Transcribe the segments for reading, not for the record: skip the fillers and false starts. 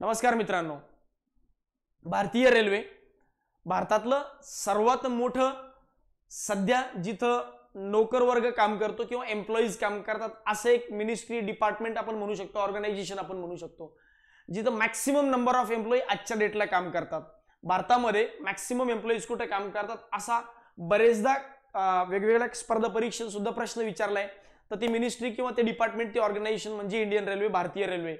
नमस्कार मित्रांनो, भारतीय रेल्वे भारतातलं सर्वात मोठं सध्या जिथं नोकर वर्ग काम करतो किंवा एम्प्लॉईज काम करतात असं एक मिनिस्ट्री डिपार्टमेंट आपण म्हणू शकतो, ऑर्गनायझेशन आपण म्हणू शकतो, जिथं मॅक्सिमम नंबर ऑफ एम्प्लॉई आजच्या डेटला काम करतात. भारतामध्ये मॅक्सिमम एम्प्लॉईज कुठे काम करतात असा बरेचदा वेगवेगळ्या स्पर्धा परीक्षेत सुद्धा प्रश्न विचारलाय. तर ती मिनिस्ट्री किंवा ते डिपार्टमेंट, ती ऑर्गनायझेशन म्हणजे इंडियन रेल्वे, भारतीय रेल्वे.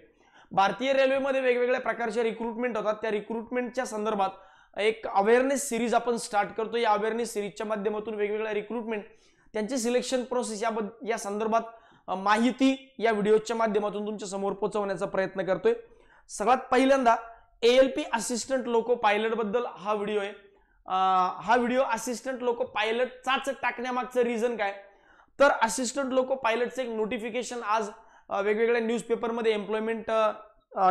भारतीय रेल्वेमध्ये वेगवेगळ्या प्रकारचे रिक्रुटमेंट होतात. त्या रिक्रुटमेंटच्या संदर्भात एक अवेअरनेस सिरीज आपण स्टार्ट करतो. या अवेअरनेस सिरीजच्या माध्यमातून वेगवेगळ्या रिक्रुटमेंट, त्यांची सिलेक्शन प्रोसेस या संदर्भात माहिती या व्हिडिओच्या माध्यमातून तुमच्या समोर पोहोचवण्याचा प्रयत्न करतोय. सगळ्यात पहिल्यांदा ALP असिस्टंट लोको पायलट बद्दल हा व्हिडिओ आहे. हा व्हिडिओ असिस्टंट लोको पायलटचाच टाकण्यामागचं रिझन काय, तर असिस्टंट लोको पायलटचं एक नोटिफिकेशन आज वेगवेगळ्या न्यूजपेपरमध्ये, एम्प्लॉयमेंट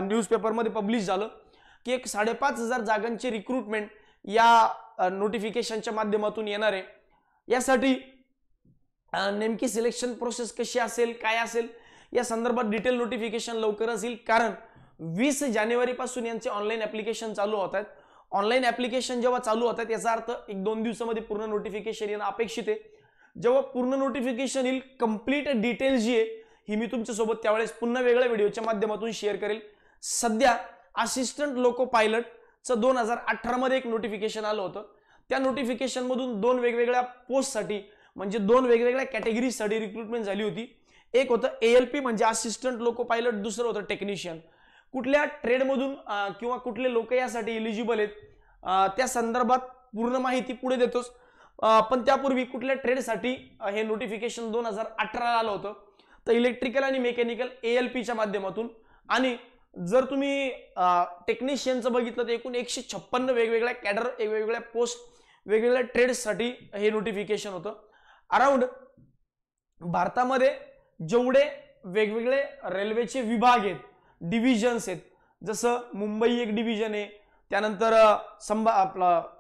न्यूजपेपरमध्ये पब्लिश झालं की एक 5,500 जागांचे रिक्रुटमेंट या नोटिफिकेशनच्या माध्यमातून येणार आहे. यासाठी नेमकी सिलेक्शन प्रोसेस कशी असेल, काय असेल, या संदर्भात डिटेल नोटिफिकेशन लवकरच येईल. कारण 20 जानेवारीपासून यांचे ऑनलाईन ऍप्लिकेशन चालू होत आहेत. ऑनलाईन ऍप्लिकेशन जेव्हा चालू होतात याचा अर्थ 1-2 दिवसामध्ये पूर्ण नोटिफिकेशन येणं अपेक्षित आहे. जेव्हा पूर्ण नोटिफिकेशन येईल, कंप्लीट डिटेल जी आहे ही मी तुमच्यासोबत त्यावेळेस पुन्हा वेगळ्या व्हिडिओच्या माध्यमातून शेअर करेल. सध्या असिस्टंट लोको पायलटचं 2018 मध्ये एक नोटिफिकेशन आलं होतं. त्या नोटिफिकेशन मधून 2 वेगवेगळ्या पोस्टसाठी, म्हणजे 2 वेगवेगळ्या कॅटेगरीसाठी रिक्रुटमेंट झाली होती. एक होतं ALP म्हणजे असिस्टंट लोको पायलट, दुसरं होतं टेक्निशियन. कुठल्या ट्रेडमधून किंवा कुठले लोक यासाठी एलिजिबल आहेत त्या संदर्भात पूर्ण माहिती पुढे देतोच. पण त्यापूर्वी कुठल्या ट्रेडसाठी हे नोटिफिकेशन 2018 आलं होतं, तर इलेक्ट्रिकल आणि मेकॅनिकल ALPच्या माध्यमातून. आणि जर तुम्ही टेक्निशियनचं बघितलं तर एकूण 156 वेगवेगळ्या कॅडर, वेगवेगळ्या पोस्ट, वेगवेगळ्या ट्रेड्ससाठी हे नोटिफिकेशन होतं. अराउंड भारतामध्ये जेवढे वेगवेगळे रेल्वेचे विभाग आहेत, डिव्हिजन्स आहेत, जसं मुंबई एक डिव्हिजन आहे, त्यानंतर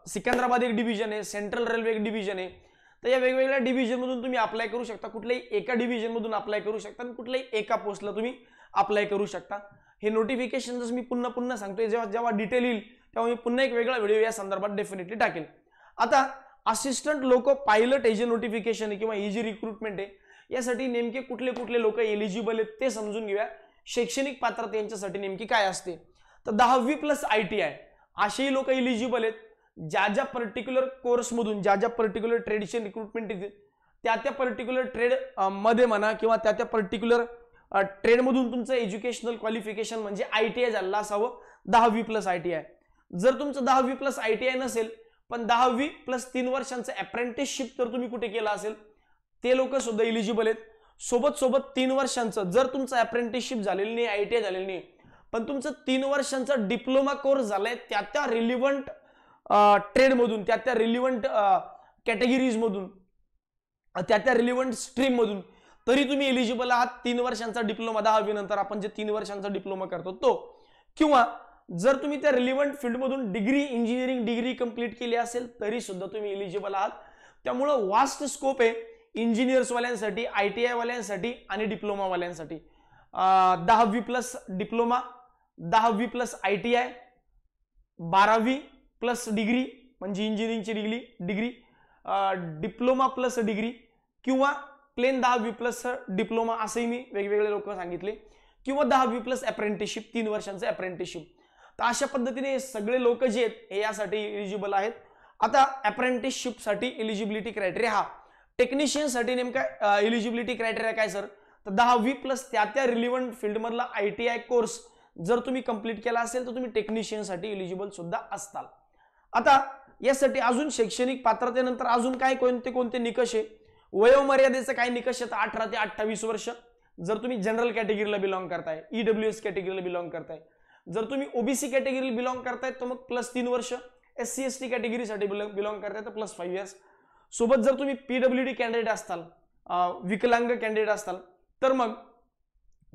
सिकंदराबाद एक डिव्हिजन आहे, सेंट्रल रेल्वे एक डिव्हिजन आहे. तर या वेगवेगळ्या डिव्हिजन मधून तुम्ही अप्लाय करू शकता. कुठल्याही एका डिव्हिजन मधून अप्लाय करू शकता आणि कुठल्याही एका पोस्टला तुम्ही अप्लाय करू शकता. हे नोटिफिकेशन जसं मी पुन्हा सांगतोय, जेव्हा डिटेल येईल तेव्हा मी पुन्हा एक वेगळा व्हिडिओ या संदर्भात डेफिनेटली टाकेल. आता असिस्टंट लोको पायलट हे जे नोटिफिकेशन आहे किंवा ही जी रिक्रुटमेंट आहे, यासाठी नेमके कुठले कुठले लोक एलिजिबल आहेत ते समजून घेऊया. शैक्षणिक पात्रता यांच्यासाठी नेमकी काय असते, तर 10वी+ ITI असेही लोक एलिजिबल आहेत. ज्या पर्टिक्युलर कोर्समधून, ज्या पर्टिक्युलर ट्रेडचे रिक्रुटमेंट येते, त्या पर्टिक्युलर ट्रेड मध्ये म्हणा किंवा त्या पर्टिक्युलर ट्रेडमधून तुमचं एज्युकेशनल क्वालिफिकेशन म्हणजे ITI झालं असावं, 10वी+ ITI. जर तुमचं 10वी+ ITI नसेल पण 10वी+3 वर्षांचं अप्रेंटिसशिप जर तुम्ही कुठे केलं असेल, ते लोक सुद्धा एलिजिबल आहेत. सोबत 3 वर्षांचं जर तुमचं अप्रेंटिसशिप झालेलं नाही, ITI झालेलं नाही, पण तुमचं 3 वर्षांचा डिप्लोमा कोर्स झालाय त्या रिलिव्हंट ट्रेडमधून, त्या रिलिव्हंट कॅटेगरीज मधून, त्या रिलिव्हंट स्ट्रीम मधून, तरी तुम्ही एलिजिबल आहात. 3 वर्षांचा डिप्लोमा, 10वी नंतर आपण जे 3 वर्षांचा डिप्लोमा करतो तो, किंवा जर तुम्ही त्या रिलिव्हंट फील्डमधून डिग्री, इंजिनिअरिंग डिग्री कंप्लीट केली असेल तरी सुद्धा तुम्ही एलिजिबल आहात. त्यामुळं वास्ट स्कोप आहे इंजिनियर्स वाल्यांसाठी, ITI वाल्यांसाठी आणि डिप्लोमा वाल्यांसाठी. 10वी+ डिप्लोमा, 10वी+ ITI, 12वी+ डिग्री म्हणजे इंजिनिअरिंगची डिग्री, डिप्लोमा+ डिग्री किंवा प्लेन 10वी+ डिप्लोमा असंही मी वेगवेगळे लोक सांगितले, किंवा 10वी+ अप्रेंटिसशिप, 3 वर्षांचं अप्रेंटिसशिप. तर अशा पद्धतीने सगळे लोक जे आहेत हे यासाठी एलिजिबल आहेत. आता अप्रेंटिसशिपसाठी एलिजिबिलिटी क्रायटेरिया, हा टेक्निशियनसाठी नेमका एलिजिबिलिटी क्रायटेरिया काय सर, तर 10वी+ त्या रिलिव्हंट फील्डमधला ITI कोर्स जर तुम्ही कंप्लीट केला असेल तर तुम्ही टेक्निशियनसाठी एलिजिबल सुद्धा असताल. आता यासाठी अजून शैक्षणिक पात्रतेनंतर अजून काय कोणते निकष आहे, वयोमर्यादेचं काय निकष आहे, 18 ते 28 वर्ष. जर तुम्ही जनरल कॅटेगरीला बिलॉंग करताय, EWS कॅटेगरीला बिलॉंग करताय, जर तुम्ही OBC कॅटेगरीला बिलॉंग करताय तर मग +3 वर्ष, SC ST कॅटेगरीसाठी बिलॉंग करताय तर +5 इयर्स. सोबत जर तुम्ही PWD कॅन्डिडेट असताल, विकलांग कॅन्डिडेट असताल, तर मग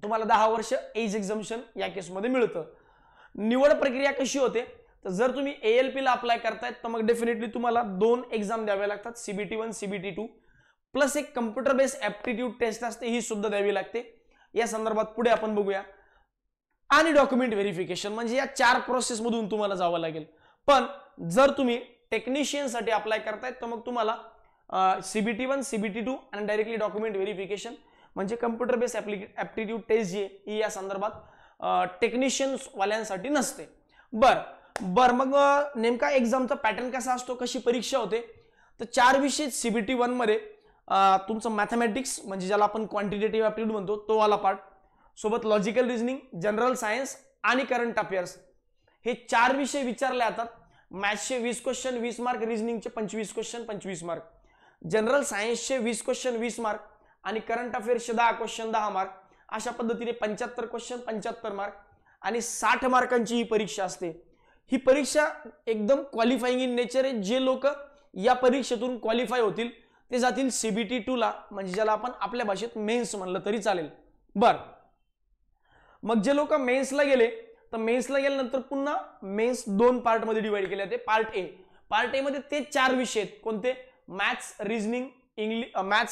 तुम्हाला 10 वर्ष एज एक्झम्पशन या केसमध्ये मिळतं. निवड प्रक्रिया कशी होते, तर जर तुम्ही ALP ला अप्लाय करतायत तर मग डेफिनेटली तुम्हाला 2 एक्झाम द्याव्या लागतात, CBT1 CBT2, प्लस एक कम्प्युटर बेस्ड ऍप्टिट्यूड टेस्ट असते, ही सुद्धा द्यावी लागते. या संदर्भात पुढे आपण बघूया. आणि डॉक्युमेंट व्हेरिफिकेशन, म्हणजे या 4 प्रोसेस मधून तुम्हाला जावं लागेल. पण जर तुम्ही टेक्निशियन साठी अप्लाय करतायत तर मग तुम्हाला CBT 1, CBT 2 आणि डायरेक्टली डॉक्युमेंट व्हेरिफिकेशन म्हणजे कम्प्युटर बेस्ड ऍप्टिट्यूड टेस्ट जी आहे या संदर्भात टेक्निशियन्स वाल्यांसाठी नसते. बर मग नेमका एक्झामचा पॅटर्न कसा असतो, कशी परीक्षा होते, तर 4 विषय CBT 1 मध्ये तुमचं मॅथमॅटिक्स म्हणजे ज्याला आपण क्वांटिटेटिव्ह ऍप्टिट्यूड म्हणतो तो वाला पार्ट, सोबत लॉजिकल रिझनिंग, जनरल सायन्स आणि करंट अफेअर्स हे 4 विषय विचारले जातात. मॅथ्सचे 20 क्वेश्चन 20 मार्क, रिझनिंगचे 25 क्वेश्चन 25 मार्क, जनरल सायन्सचे 20 क्वेश्चन 20 मार्क आणि करंट अफेअर्सचे 10 क्वेश्चन 10 मार्क. अशा पद्धतीने 75 क्वेश्चन 75 मार्क आणि 60 मार्कांची ही परीक्षा असते. ही परीक्षा एकदम क्वालिफाईंग इन नेचर आहे. जे लोक या परीक्षेतून क्वालिफाय होतील ते जातील CBT 2 ला, म्हणजे ज्याला आपण आपल्या भाषेत मेन्स म्हणलं तरी चालेल. मग जे लोक मेन्सला गेले तर मेन्सला गेल्यानंतर पुन्हा मेन्स 2 पार्ट मध्ये डिवाइड केले जाते. पार्ट ए मध्ये ते 4 विषय आहेत. कोणते? मॅथ्स,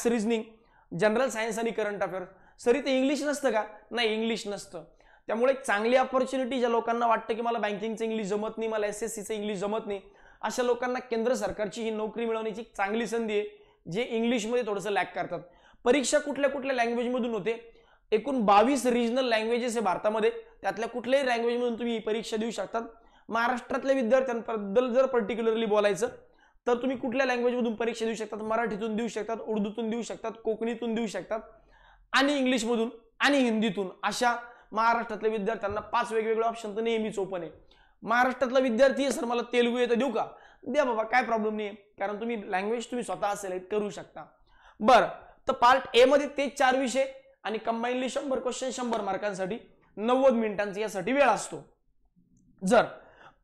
रिझनिंग, जनरल सायन्स आणि करंट अफेअर्स. सर इथे इंग्लिश नसतं का? नाही, इंग्लिश नसतं. त्यामुळे चांगली अपॉर्च्युनिटी ज्या लोकांना वाटतं की मला बँकिंगचं इंग्लिश जमत नाही, मला SSCचं इंग्लिश जमत नाही, अशा लोकांना केंद्र सरकारची ही नोकरी मिळवण्याची चांगली संधी आहे, जे इंग्लिशमध्ये थोडंसं लॅक करतात. परीक्षा कुठल्या कुठल्या लँग्वेज मधून होते? एकूण 22 रिजनल लँग्वेजेस आहे भारतामध्ये. त्यातल्या कुठल्याही लँग्वेज मधून तुम्ही ही परीक्षा देऊ शकतात. महाराष्ट्रातल्या विद्यार्थ्यांबद्दल जर पर्टिक्युलरली बोलायचं तर तुम्ही कुठल्या लँग्वेज मधून परीक्षा देऊ शकतात? मराठीतून देऊ शकतात, उर्दूतून देऊ शकतात, कोकणीतून देऊ शकतात आणि इंग्लिश मधून आणि हिंदीतून. अशा महाराष्ट्रातल्या विद्यार्थ्यांना 5 वेगवेगळे ऑप्शन तर नेहमीच ओपन आहे. महाराष्ट्रातला विद्यार्थी आहे सर मला तेलुगू येतं देऊ का? द्या बाबा, काय प्रॉब्लेम नाही, कारण तुम्ही लँग्वेज तुम्ही स्वतः सिलेक्ट करू शकता. तर पार्ट ए मध्ये ते 4 विषय आणि कंबाईनली 100 क्वेश्चन 100 मार्कांसाठी 90 मिनिटांचा यासाठी वेळ असतो. जर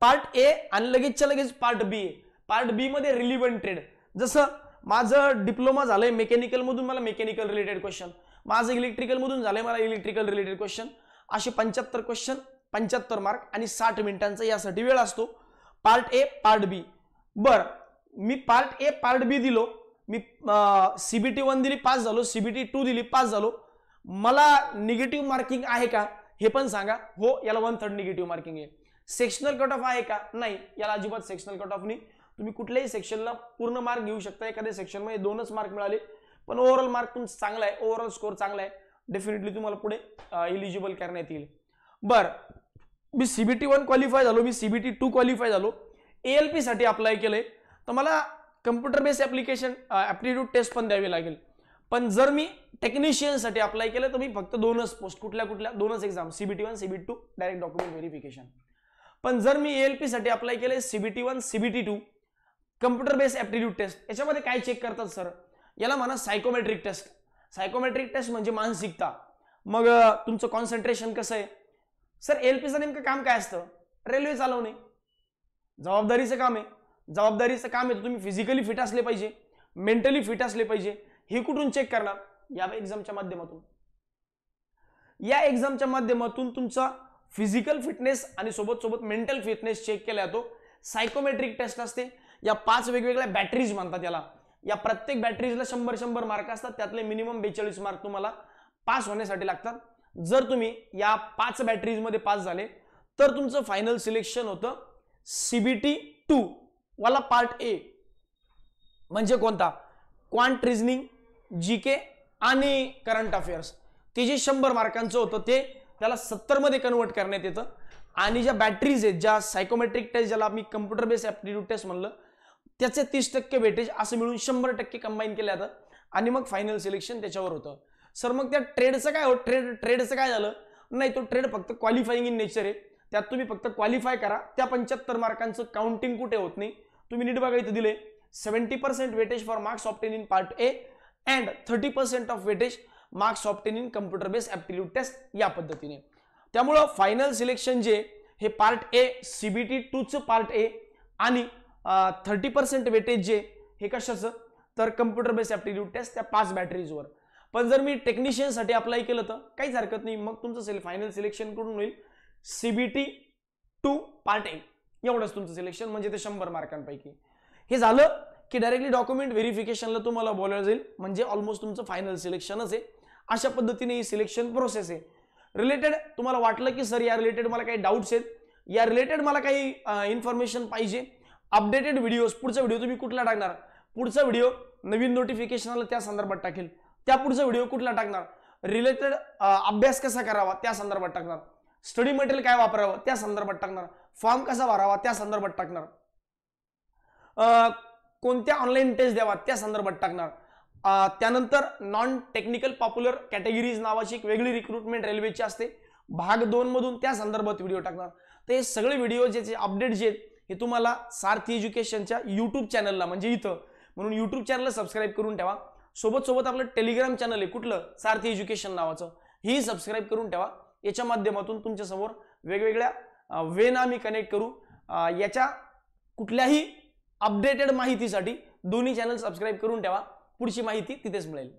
पार्ट ए आणि लगेचच्या लगेच पार्ट बी आहे. पार्ट बी मध्ये रिलिव्हंट ट्रेड, जसं माझं डिप्लोमा झालंय मेकॅनिकल मधून, मला मेकॅनिकल रिलेटेड क्वेश्चन, माझं इलेक्ट्रिकल मधून झालंय, मला इलेक्ट्रिकल रिलेटेड क्वेश्चन, असे 75 क्वेश्चन 75 मार्क आणि 60 मिनिटांचा यासाठी वेळ असतो. Part A part B. मी पार्ट ए पार्ट बी दिलो, मी CBT 1 दिली, पास झालो, CBT 2 दिली, पास झालो. मला निगेटिव्ह मार्किंग आहे का हे पण सांगा. हो, याला 1/3 निगेटिव्ह मार्किंग आहे. सेक्शनल कट ऑफ आहे का? नाही, याला अजिबात सेक्शनल कट ऑफ नाही. तुम्ही कुठल्याही सेक्शनला पूर्ण मार्क घेऊ शकता. एखाद्या सेक्शन मध्ये 2च मार्क मिळाले पण ओव्हरऑल मार्क तुमचा चांगला आहे, ओव्हरऑल स्कोर चांगला आहे, डेफिनेटली तुम्हाला पुढे एलिजिबल करण्यात येईल. मी CBT 1 क्वालिफाय झालो, मी CBT 2 क्वालिफाय झालो, ALP साठी अप्लाय केलंय, तर मला computer based application aptitude test पण द्यावी लागेल. पण जर मी टेक्निशियन साठी अप्लाय केलं तर मी फक्त 2च पोस्ट, कुठल्या 2च exam, CBT 1 CBT 2 direct document verification. पण जर मी ALP साठी अप्लाय केलंय CBT 1 CBT 2 computer based aptitude test, याच्यामध्ये काय चेक करतात सर? याला म्हणा सायकोमेट्रिक टेस्ट. सायकोमेट्रिक टेस्ट म्हणजे मानसिकता. मग तुमचं कॉन्सन्ट्रेशन कसं आहे? सर ALPचं नेमकं काम काय असतं? रेल्वे चालवणे, जबाबदारीचं काम आहे. जबाबदारीचं काम आहे तर तुम्ही फिजिकली फिट असले पाहिजे, मेंटली फिट असले पाहिजे. हे कुठून चेक करणार? या एक्झामच्या माध्यमातून. या एक्झामच्या माध्यमातून तुमचा फिजिकल फिटनेस आणि सोबत सोबत मेंटल फिटनेस चेक केला जातो. सायकोमेट्रिक टेस्ट असते. या 5 वेगवेगळ्या बॅटरीज म्हणतात याला. या प्रत्येक बॅटरीजला 100 मार्क असतात. त्यातले मिनिमम 42 मार्क तुम्हाला पास होण्यासाठी लागतात. जर तुम्ही या 5 बॅटरीज मध्ये पास झाले तर तुमचं फायनल सिलेक्शन होतं CBT 2 वाला पार्ट ए. म्हणजे कोणता? क्वांट रिझनिंग, GK आणि करंट अफेअर्स. ते जे 100 मार्कांचं होतं ते त्याला 70 मध्ये कन्वर्ट करण्यात येतं. आणि ज्या बॅटरीज आहेत, ज्या सायकोमेट्रिक टेस्ट ज्याला मी कम्प्युटर बेस्ड ऍप्टिट्यूड टेस्ट म्हणलं, त्याचे 30% वेटेज असं मिळून 100% कंबाईन केलं जातं आणि मग फायनल सिलेक्शन त्याच्यावर होतं. सर मग त्या ट्रेडचं काय? ट्रेडचं काय झालं? नाही, तो ट्रेड फक्त क्वालिफाईंग इन नेचर आहे. त्यात तुम्ही फक्त क्वालिफाय करा. त्या 75 मार्कांचं काउंटिंग कुठे होत नाही. तुम्ही नीट बघा, इथे दिले 70% weightage for marks obtain in part A and 30% of weightage marks obtain in computer based aptitude test, या पद्धतीने. त्यामुळं फायनल सिलेक्शन जे हे पार्ट ए CBT 2चं पार्ट ए आणि 30% वेटेज जे हे कशाचं? तर कम्प्युटर बेस्ड ऍप्टिट्यूड टेस्ट त्या 5 बॅटरीजवर. पण जर मी टेक्निशियन साठी अप्लाय केलं तर काहीच हरकत नाही. मग तुमचं फायनल सिलेक्शन कुठून होईल? CBT 2 पार्ट ए, एवढंच तुमचं सिलेक्शन, म्हणजे ते 100 मार्कांपैकी. हे झालं की डायरेक्टली डॉक्युमेंट व्हेरिफिकेशनला तुम्हाला बोलायला जाईल, म्हणजे ऑलमोस्ट तुमचं फायनल सिलेक्शनच आहे. अशा पद्धतीने ही सिलेक्शन प्रोसेस आहे. रिलेटेड तुम्हाला वाटलं की सर या रिलेटेड मला काही डाऊट्स आहेत, या रिलेटेड मला काही इन्फॉर्मेशन पाहिजे, अपडेटेड व्हिडिओज, पुढचा व्हिडिओ तुम्ही कुठला टाकणार, पुढचा व्हिडिओ नवीन नोटिफिकेशन आलं त्या संदर्भात टाकेल, त्या पुढचा व्हिडिओ कुठला टाकणार, रिलेटेड अभ्यास कसा करावा त्या संदर्भात टाकणार, स्टडी मटेरियल काय वापरावं त्या संदर्भात टाकणार, फॉर्म कसा भरावा त्या संदर्भात टाकणार, कोणत्या ऑनलाईन टेस्ट द्यावा त्या संदर्भात टाकणार, त्यानंतर नॉन टेक्निकल पॉप्युलर कॅटेगरीज नावाची एक वेगळी रिक्रुटमेंट रेल्वेची असते भाग 2 मधून, त्या संदर्भात व्हिडिओ टाकणार. तर हे सगळे व्हिडिओ जे अपडेट जे आहेत हे तुम्हाला सारथी एज्युकेशनच्या यूट्यूब चॅनलला म्हणजे इथं म्हणून यूट्यूब चॅनलला सबस्क्राईब करून ठेवा. सोबत आपलं टेलिग्राम चॅनल आहे कुठलं, सारथी एज्युकेशन नावाचं, ही सबस्क्राईब करून ठेवा. याच्या माध्यमातून तुमच्या समोर वेगवेगळ्या वेना आम्ही कनेक्ट करू. याच्या कुठल्याही अपडेटेड माहितीसाठी दोन्ही चॅनल सबस्क्राईब करून ठेवा. पुढची माहिती तिथेच मिळेल.